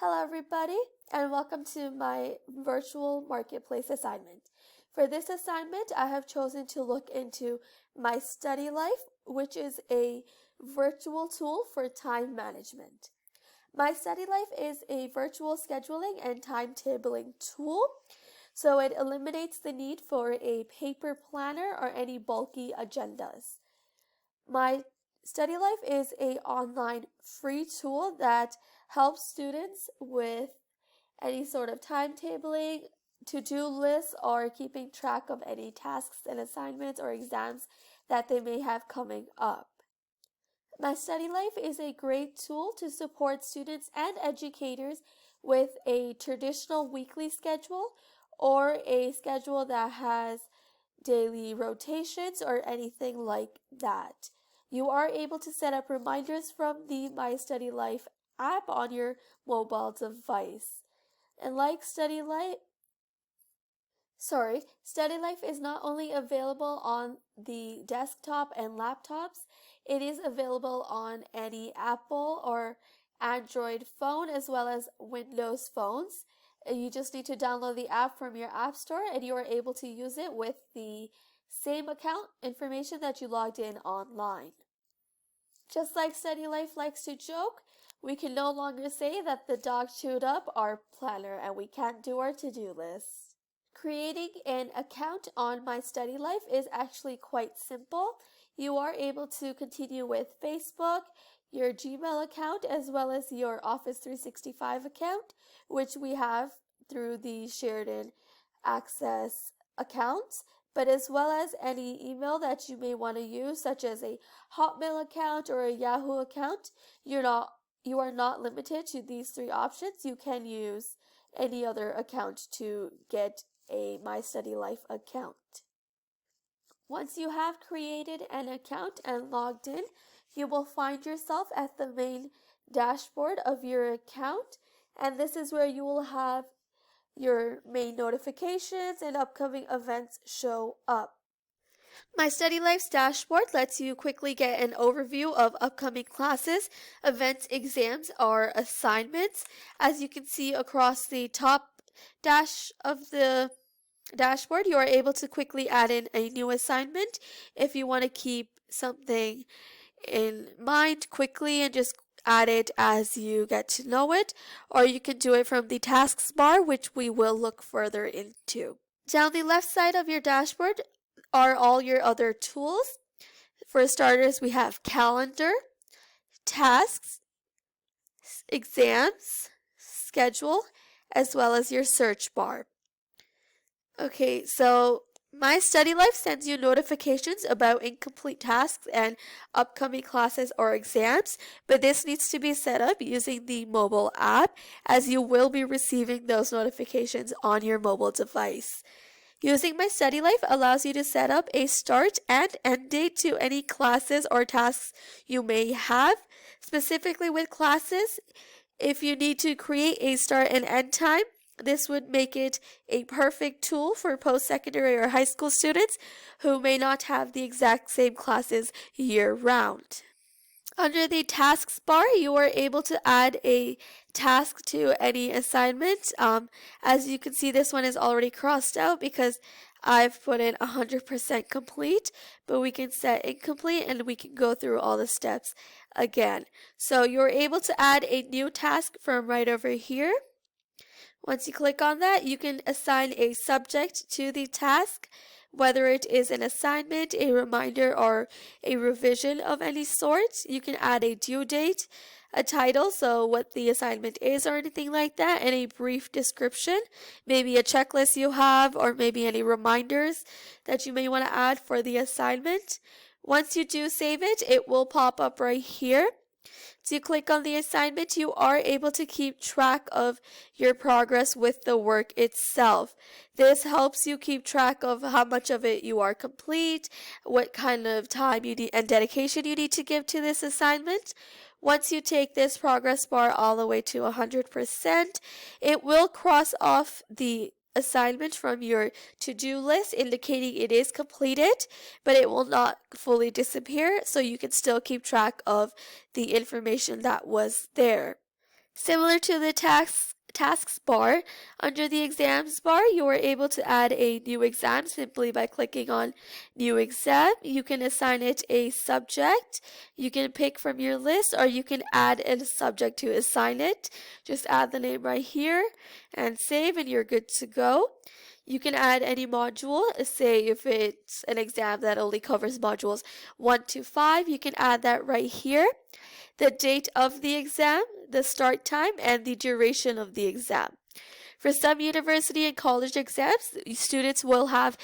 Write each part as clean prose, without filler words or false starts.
Hello everybody, and welcome to my virtual marketplace assignment. For this assignment, I have chosen to look into My Study Life, which is a virtual tool for time management. My Study Life is a virtual scheduling and timetabling tool, so it eliminates the need for a paper planner or any bulky agendas. My Study Life is an online free tool that helps students with any sort of timetabling, to-do lists, or keeping track of any tasks and assignments or exams that they may have coming up. My Study Life is a great tool to support students and educators with a traditional weekly schedule or a schedule that has daily rotations or anything like that. You are able to set up reminders from the My Study Life app on your mobile device. And like Study Life is not only available on the desktop and laptops, it is available on any Apple or Android phone as well as Windows phones. You just need to download the app from your app store and you are able to use it with the same account information that you logged in online. Just like Study Life likes to joke, we can no longer say that the dog chewed up our planner and we can't do our to-do list. Creating an account on My Study Life is actually quite simple. You are able to continue with Facebook, your Gmail account, as well as your Office 365 account, which we have through the shared and access accounts, but as well as any email that you may want to use, such as a Hotmail account or a Yahoo account. You are not limited to these three options. You can use any other account to get a My Study Life account. Once you have created an account and logged in, you will find yourself at the main dashboard of your account, and this is where you will have your main notifications and upcoming events show up. My Study Life's dashboard lets you quickly get an overview of upcoming classes, events, exams, or assignments. As you can see across the top dash of the dashboard, you are able to quickly add in a new assignment if you want to keep something in mind quickly and just add it as you get to know it, or you can do it from the tasks bar, which we will look further into. Down the left side of your dashboard are all your other tools. For starters, we have calendar, tasks, exams, schedule, as well as your search bar. Okay, so My Study Life sends you notifications about incomplete tasks and upcoming classes or exams, but this needs to be set up using the mobile app, as you will be receiving those notifications on your mobile device. Using My Study Life allows you to set up a start and end date to any classes or tasks you may have. Specifically with classes, if you need to create a start and end time, this would make it a perfect tool for post-secondary or high school students who may not have the exact same classes year-round. Under the tasks bar, you are able to add a task to any assignment. As you can see, this one is already crossed out because I've put in 100% complete, but we can set incomplete and we can go through all the steps again. So you're able to add a new task from right over here. Once you click on that, you can assign a subject to the task, whether it is an assignment, a reminder, or a revision of any sort. You can add a due date, a title, so what the assignment is or anything like that, and a brief description, maybe a checklist you have, or maybe any reminders that you may want to add for the assignment. Once you do save it, it will pop up right here. So you click on the assignment, you are able to keep track of your progress with the work itself. This helps you keep track of how much of it you are complete, what kind of time you need and dedication you need to give to this assignment. Once you take this progress bar all the way to 100%, it will cross off the assignment from your to-do list, indicating it is completed, but it will not fully disappear, so you can still keep track of the information that was there. Similar to the tasks bar, under the exams bar, you are able to add a new exam simply by clicking on new exam. You can assign it a subject. You can pick from your list, or you can add a subject to assign it. Just add the name right here and save, and you're good to go. You can add any module. Say if it's an exam that only covers modules 1 to 5, you can add that right here. The date of the exam, the start time, and the duration of the exam. For some university and college exams, students will have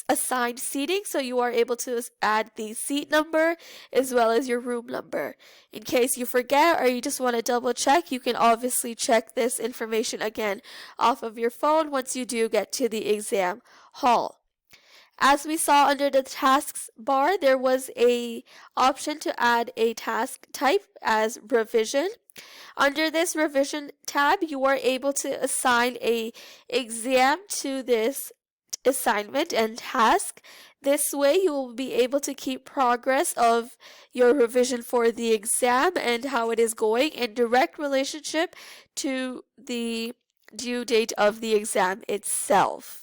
assigned seating, so you are able to add the seat number as well as your room number. In case you forget or you just want to double check, you can obviously check this information again off of your phone once you do get to the exam hall. As we saw under the tasks bar, there was a option to add a task type as revision. Under this revision tab, you are able to assign a exam to this assignment and task. This way you will be able to keep progress of your revision for the exam and how it is going in direct relationship to the due date of the exam itself.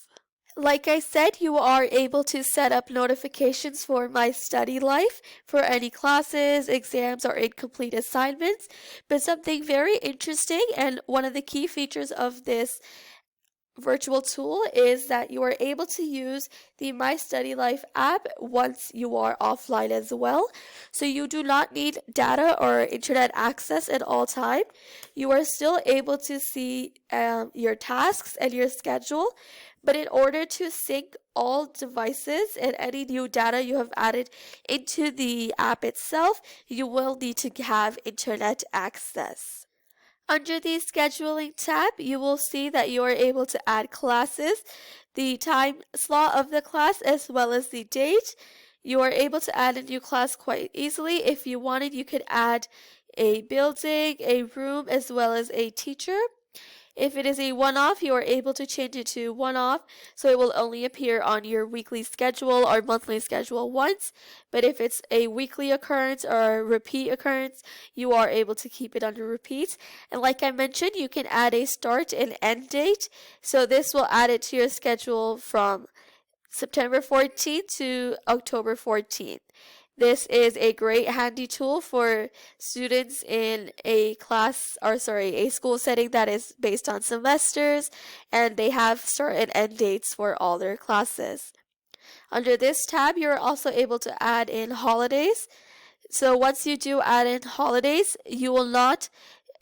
Like I said, you are able to set up notifications for My Study Life for any classes, exams, or incomplete assignments. But something very interesting and one of the key features of this virtual tool is that you are able to use the My Study Life app once you are offline as well. So you do not need data or internet access at all time. You are still able to see your tasks and your schedule. But in order to sync all devices and any new data you have added into the app itself, you will need to have internet access. Under the scheduling tab, you will see that you are able to add classes, the time slot of the class, as well as the date. You are able to add a new class quite easily. If you wanted, you could add a building, a room, as well as a teacher. If it is a one-off, you are able to change it to one-off, so it will only appear on your weekly schedule or monthly schedule once. But if it's a weekly occurrence or a repeat occurrence, you are able to keep it under repeat. And like I mentioned, you can add a start and end date. So this will add it to your schedule from September 14th to October 14th. This is a great handy tool for students in a school setting that is based on semesters, and they have start and end dates for all their classes. Under this tab, you're also able to add in holidays. So once you do add in holidays, you will not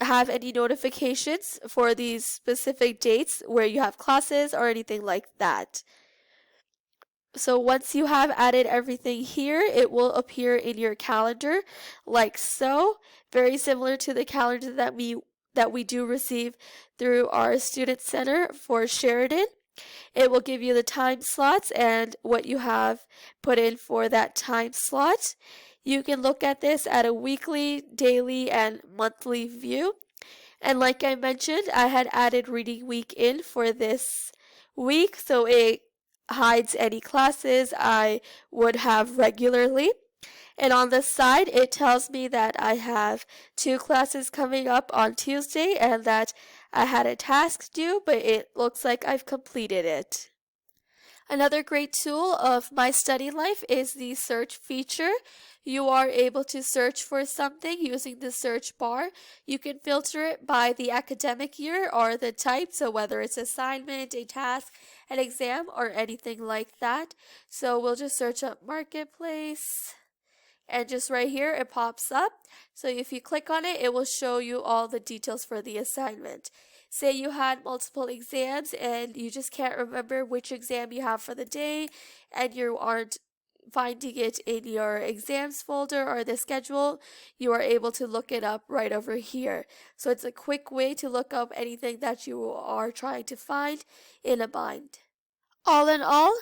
have any notifications for these specific dates where you have classes or anything like that. So once you have added everything here, it will appear in your calendar like so, very similar to the calendar that we do receive through our student center for Sheridan. It will give you the time slots and what you have put in for that time slot. You can look at this at a weekly, daily, and monthly view. And like I mentioned, I had added reading week in for this week, so it hides any classes I would have regularly. And on the side, it tells me that I have 2 classes coming up on Tuesday and that I had a task due, but it looks like I've completed it. Another great tool of My Study Life is the search feature. You are able to search for something using the search bar. You can filter it by the academic year or the type, so whether it's assignment, a task, an exam, or anything like that. So we'll just search up Marketplace. And just right here, it pops up. So if you click on it, it will show you all the details for the assignment. Say you had multiple exams and you just can't remember which exam you have for the day and you aren't finding it in your exams folder or the schedule, you are able to look it up right over here. So it's a quick way to look up anything that you are trying to find in a bind. All in all,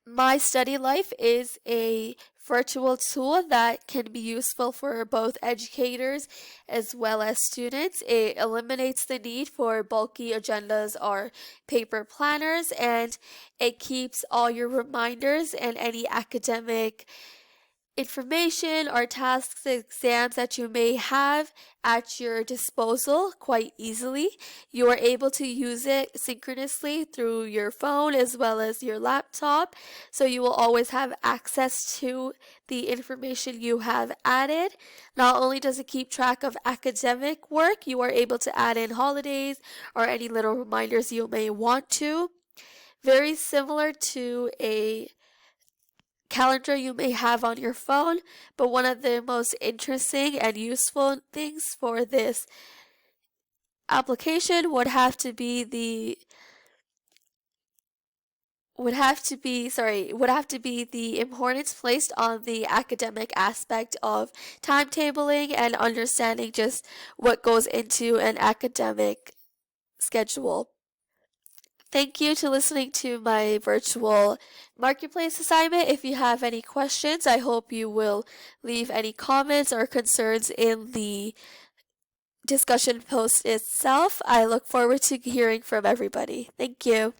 My Study Life is a virtual tool that can be useful for both educators as well as students. It eliminates the need for bulky agendas or paper planners, and it keeps all your reminders and any academic information or tasks, exams that you may have at your disposal quite easily. You are able to use it synchronously through your phone as well as your laptop, so you will always have access to the information you have added. Not only does it keep track of academic work, you are able to add in holidays or any little reminders you may want to. Very similar to a calendar you may have on your phone, but one of the most interesting and useful things for this application would have to be the importance placed on the academic aspect of timetabling and understanding just what goes into an academic schedule. Thank you to listening to my virtual marketplace assignment. If you have any questions, I hope you will leave any comments or concerns in the discussion post itself. I look forward to hearing from everybody. Thank you.